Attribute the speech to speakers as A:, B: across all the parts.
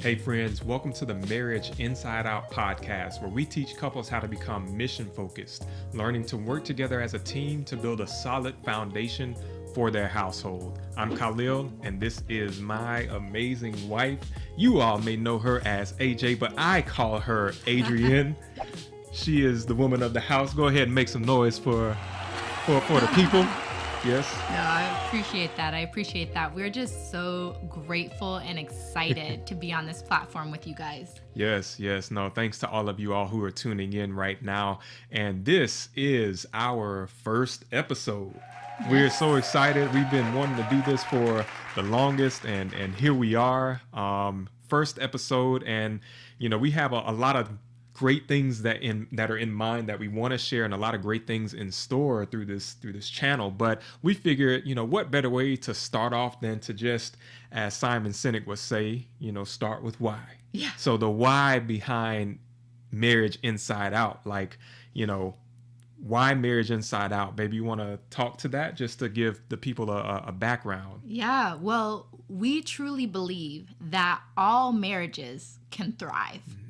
A: Hey friends, welcome to the Marriage Inside Out podcast, where we teach couples how to become mission focused, learning to work together as a team to build a solid foundation for their household. I'm Khalil, and this is my amazing wife. You all may know her as AJ, but I call her Adrienne. She is the woman of the house. Go ahead and make some noise for the people. Yes.
B: No, I appreciate that. We're just so grateful and excited to be on this platform with you guys.
A: Yes. No, thanks to all of you all who are tuning in right now. And this is our first episode. Yes. We're so excited. We've been wanting to do this for the longest, and here we are. First episode, and we have a lot of great things that are in mind that we want to share, and a lot of great things in store through this channel. But we figured, what better way to start off than to just, as Simon Sinek would say, start with why.
B: Yeah.
A: So the why behind Marriage Inside Out, why Marriage Inside Out? Baby, you want to talk to that just to give the people a background?
B: Yeah. Well, we truly believe that all marriages can thrive. Mm-hmm.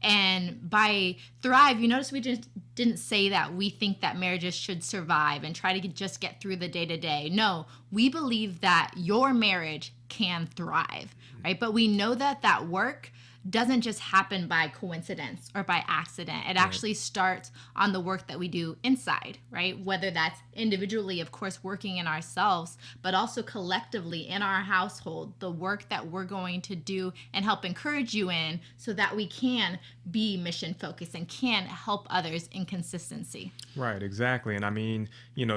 B: And by thrive, you notice we just didn't say that we think that marriages should survive and try to just get through the day-to-day. No, we believe that your marriage can thrive, right? But we know that work doesn't just happen by coincidence or by accident. It actually starts on the work that we do inside, right? Whether that's individually, of course, working in ourselves, but also collectively in our household, the work that we're going to do and help encourage you in so that we can be mission focused and can help others in consistency.
A: Right, exactly. And I mean,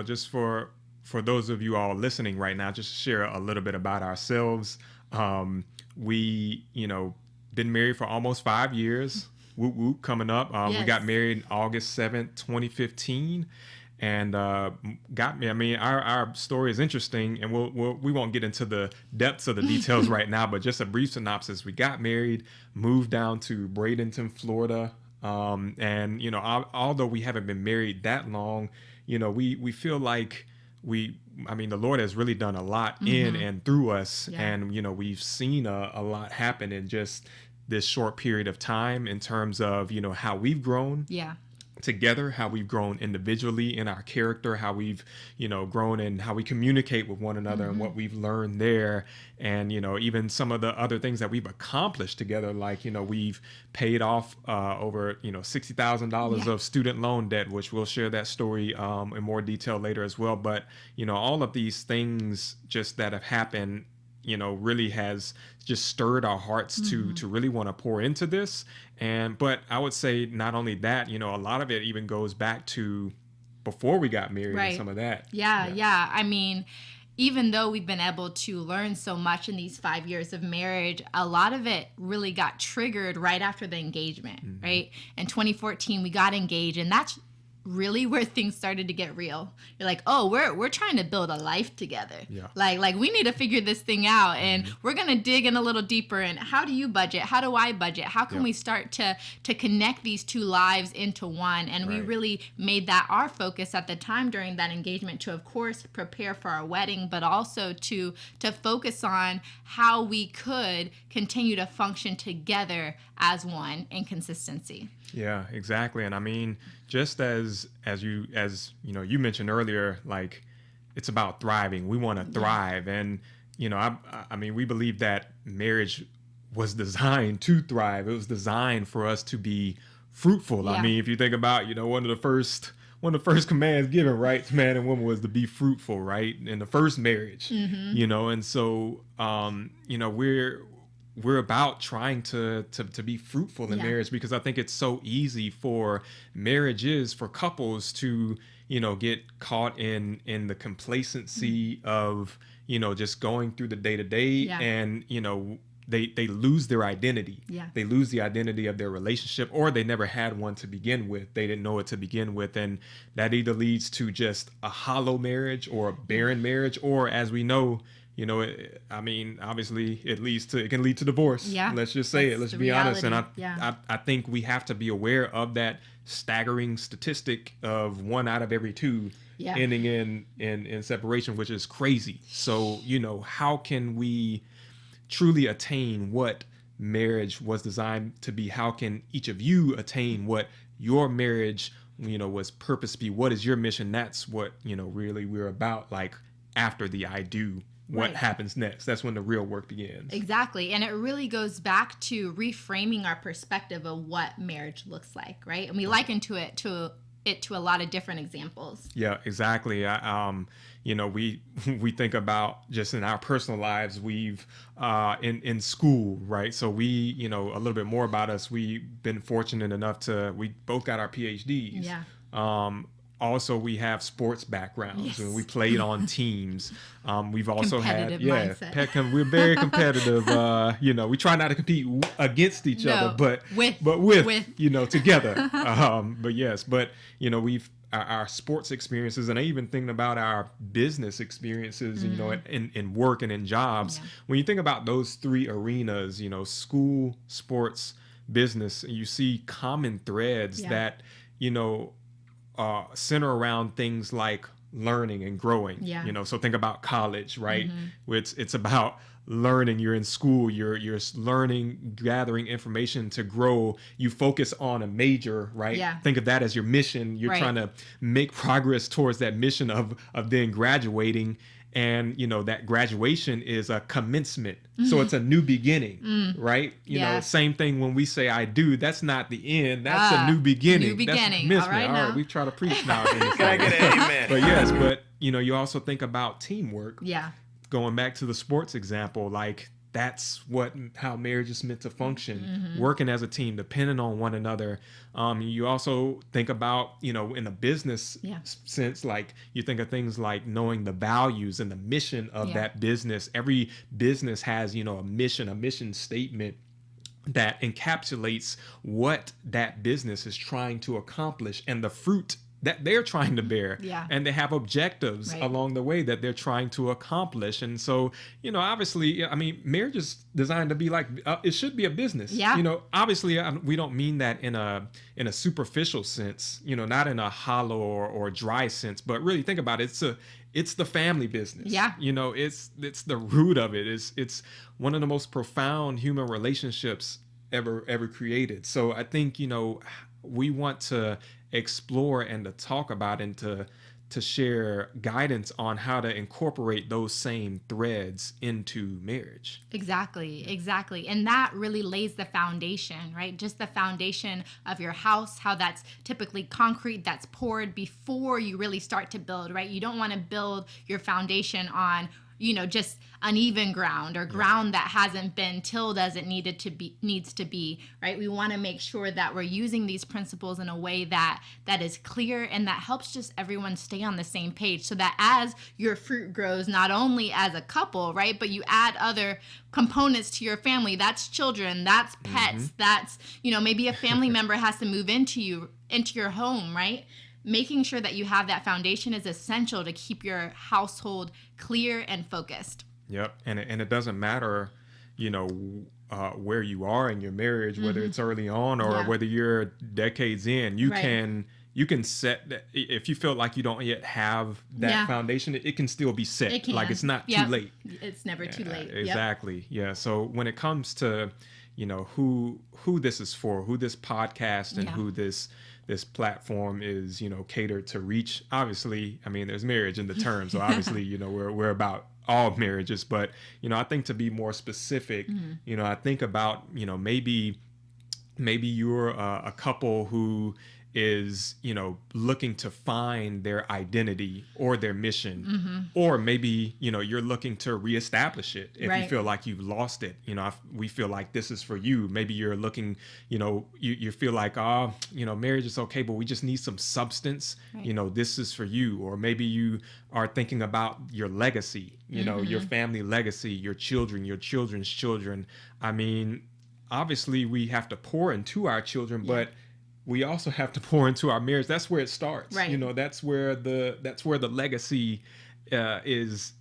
A: just for those of you all listening right now, just share a little bit about ourselves. We, been married for almost 5 years. Whoop whoop, coming up.
B: Yes.
A: We got married August 7th, 2015, and our story is interesting, and we won't get into the depths of the details right now, but just a brief synopsis. We got married, moved down to Bradenton, Florida, and although we haven't been married that long, we feel like the Lord has really done a lot in and through us. Yeah. And, we've seen a lot happen in just this short period of time in terms of, how we've grown together, how we've grown individually in our character, how we've, grown in how we communicate with one another and what we've learned there. And, even some of the other things that we've accomplished together, like, we've paid off over, $60,000 of student loan debt, which we'll share that story in more detail later as well. But, all of these things just that have happened, really has just stirred our hearts to really want to pour into this. But I would say not only that, a lot of it even goes back to before we got married and some of that.
B: Yeah. I mean, even though we've been able to learn so much in these 5 years of marriage, a lot of it really got triggered right after the engagement, right? In 2014, we got engaged, and that's really where things started to get real. You're like, oh, we're trying to build a life together. Yeah. Like we need to figure this thing out, and we're gonna dig in a little deeper. And how do you budget? How do I budget? How can we start to connect these two lives into one? And we really made that our focus at the time during that engagement to, of course, prepare for our wedding, but also to focus on how we could continue to function together as one in consistency.
A: Yeah, exactly. And I mean, just as you mentioned earlier, like, it's about thriving. We want to thrive. And, we believe that marriage was designed to thrive. It was designed for us to be fruitful. Yeah. I mean, if you think about, one of the first commands given, right, to man and woman was to be fruitful, right, in the first marriage, and so, we're about trying to be fruitful in marriage, because I think it's so easy for marriages, for couples to, get caught in the complacency of, just going through the day-to-day and, they lose their identity. Yeah. They lose the identity of their relationship, or they never had one to begin with. They didn't know it to begin with. And that either leads to just a hollow marriage or a barren marriage, or, as we know, obviously it can lead to divorce. Yeah. Let's just say it. Let's be honest. And I think we have to be aware of that staggering statistic of 1 out of every 2 ending in separation, which is crazy. So, how can we truly attain what marriage was designed to be. How can each of you attain what your marriage, was purpose be? What is your mission? That's what, really we're about. Like after the I do, what happens next? That's when the real work begins.
B: Exactly. And it really goes back to reframing our perspective of what marriage looks like, right? And we liken it to a lot of different examples.
A: Yeah, exactly. We think about just in our personal lives, we've in school, right? So we, a little bit more about us. We've been fortunate enough we both got our PhDs.
B: Yeah.
A: Also, we have sports backgrounds.
B: Yes.
A: And we played on teams. We've also had,
B: mindset.
A: we're very competitive. We try not to compete against each other, but with together. We've our sports experiences, and I even think about our business experiences, in work and in jobs. Yeah. When you think about those three arenas, school, sports, business, you see common threads that, center around things like learning and growing.
B: Yeah.
A: So think about college, right? It's about learning. You're in school, you're learning, gathering information to grow. You focus on a major, right?
B: Yeah.
A: Think of that as your mission. You're trying to make progress towards that mission of then graduating. And, that graduation is a commencement. So it's a new beginning, right? Same thing when we say I do, that's not the end. That's a new beginning.
B: New beginning.
A: That's
B: all right,
A: we try to preach nowadays.
C: Can I get an amen?
A: But yes, you also think about teamwork.
B: Yeah.
A: Going back to the sports example, like that's how marriage is meant to function, working as a team, depending on one another. You also think about, in a business sense, like you think of things like knowing the values and the mission of that business. Every business has, a mission statement that encapsulates what that business is trying to accomplish and the fruit that they're trying to bear.
B: Yeah.
A: And they have objectives along the way that they're trying to accomplish. And so, obviously, marriage is designed to be like, it should be a business.
B: Yeah.
A: Obviously, we don't mean that in a superficial sense, not in a hollow or dry sense, but really think about it. It's the family business.
B: Yeah.
A: It's the root of it. It's one of the most profound human relationships ever created. So I think, we want to explore and to talk about and to share guidance on how to incorporate those same threads into marriage.
B: Exactly. And that really lays the foundation, right? Just the foundation of your house, how that's typically concrete that's poured before you really start to build, right? You don't want to build your foundation on, just uneven ground or ground that hasn't been tilled as it needs to be, right? We want to make sure that we're using these principles in a way that is clear and that helps just everyone stay on the same page, so that as your fruit grows, not only as a couple, right, but you add other components to your family. That's children, that's pets, that's, maybe a family member has to move into your home, right? Making sure that you have that foundation is essential to keep your household clear and focused.
A: Yep. And it doesn't matter, where you are in your marriage, whether it's early on or whether you're decades in, you can set that. If you feel like you don't yet have that foundation, it can still be set.
B: It can.
A: Like it's not too late.
B: It's never too late.
A: Exactly. Yep. Yeah. So when it comes to, who this is for, who this podcast and who this platform is, catered to reach. Obviously, there's marriage in the term. So obviously, we're about all marriages. But, I think to be more specific, I think about, maybe you're a couple who is, looking to find their identity or their mission, or maybe, you're looking to reestablish it. If you feel like you've lost it, we feel like this is for you. Maybe you're looking, you feel like, marriage is okay, but we just need some substance. This is for you. Or maybe you are thinking about your legacy, your family legacy, your children, your children's children. Obviously we have to pour into our children, but we also have to pour into our marriage. That's where it starts.
B: Right.
A: That's where the legacy is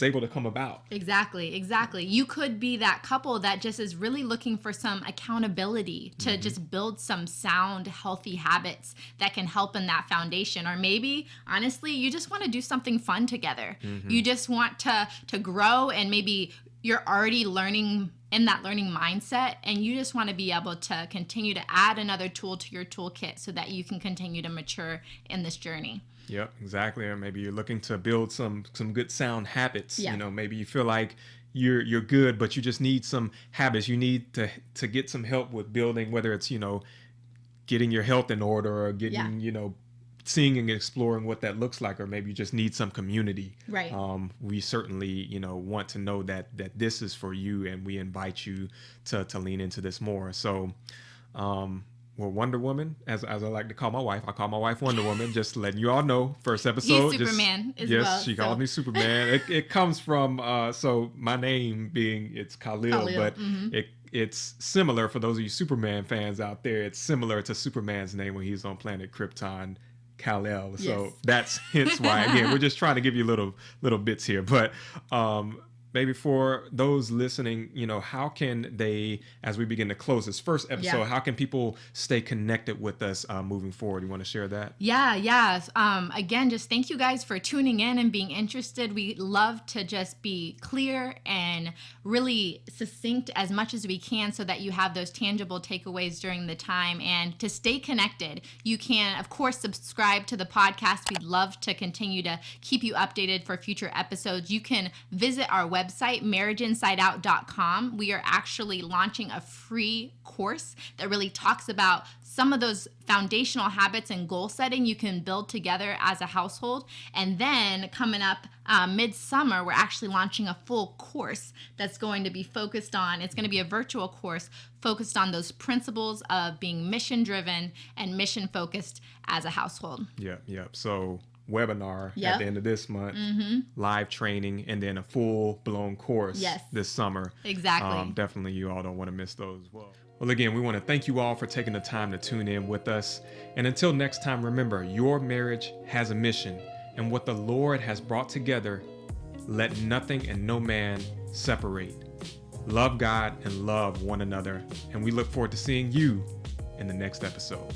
A: able to come about.
B: Exactly. You could be that couple that just is really looking for some accountability to just build some sound, healthy habits that can help in that foundation. Or maybe, honestly, you just want to do something fun together. You just want to grow, and maybe you're already learning in that learning mindset, and you just want to be able to continue to add another tool to your toolkit so that you can continue to mature in this journey.
A: Yep, exactly. Or maybe you're looking to build some good sound habits.
B: Yeah.
A: You know, maybe you feel like you're good, but you just need some habits. You need to get some help with building, whether it's, you know, getting your health in order or getting, you know, seeing and exploring what that looks like, or maybe you just need some community.
B: Right.
A: We certainly, you know, want to know that this is for you, and we invite you to lean into this more. So, well, Wonder Woman, as I like to call my wife, I call my wife Wonder Woman, just letting you all know, first episode.
B: He's Superman as
A: yes,
B: well.
A: She called me Superman. It comes from, so my name being, it's Khalil. But it's similar, for those of you Superman fans out there, it's similar to Superman's name when he's on planet Krypton, Kal-El. So that's hence why, again, we're just trying to give you little bits here. But maybe for those listening, you know, how can they, as we begin to close this first episode, how can people stay connected with us moving forward? You want to share that?
B: Yeah. Again, just thank you guys for tuning in and being interested. We love to just be clear and really succinct as much as we can so that you have those tangible takeaways during the time. And to stay connected, you can, of course, subscribe to the podcast. We'd love to continue to keep you updated for future episodes. You can visit our website, marriageinsideout.com. We are actually launching a free course that really talks about some of those foundational habits and goal setting you can build together as a household. And then coming up midsummer, we're actually launching a full course that's going to be focused on, it's going to be a virtual course focused on those principles of being mission driven and mission focused as a household.
A: Yep. So webinar at the end of this month, live training, and then a full-blown course this summer.
B: Exactly.
A: Definitely, you all don't want to miss those. Well, again, we want to thank you all for taking the time to tune in with us. And until next time, remember, your marriage has a mission, and what the Lord has brought together, let nothing and no man separate. Love God and love one another, and we look forward to seeing you in the next episode.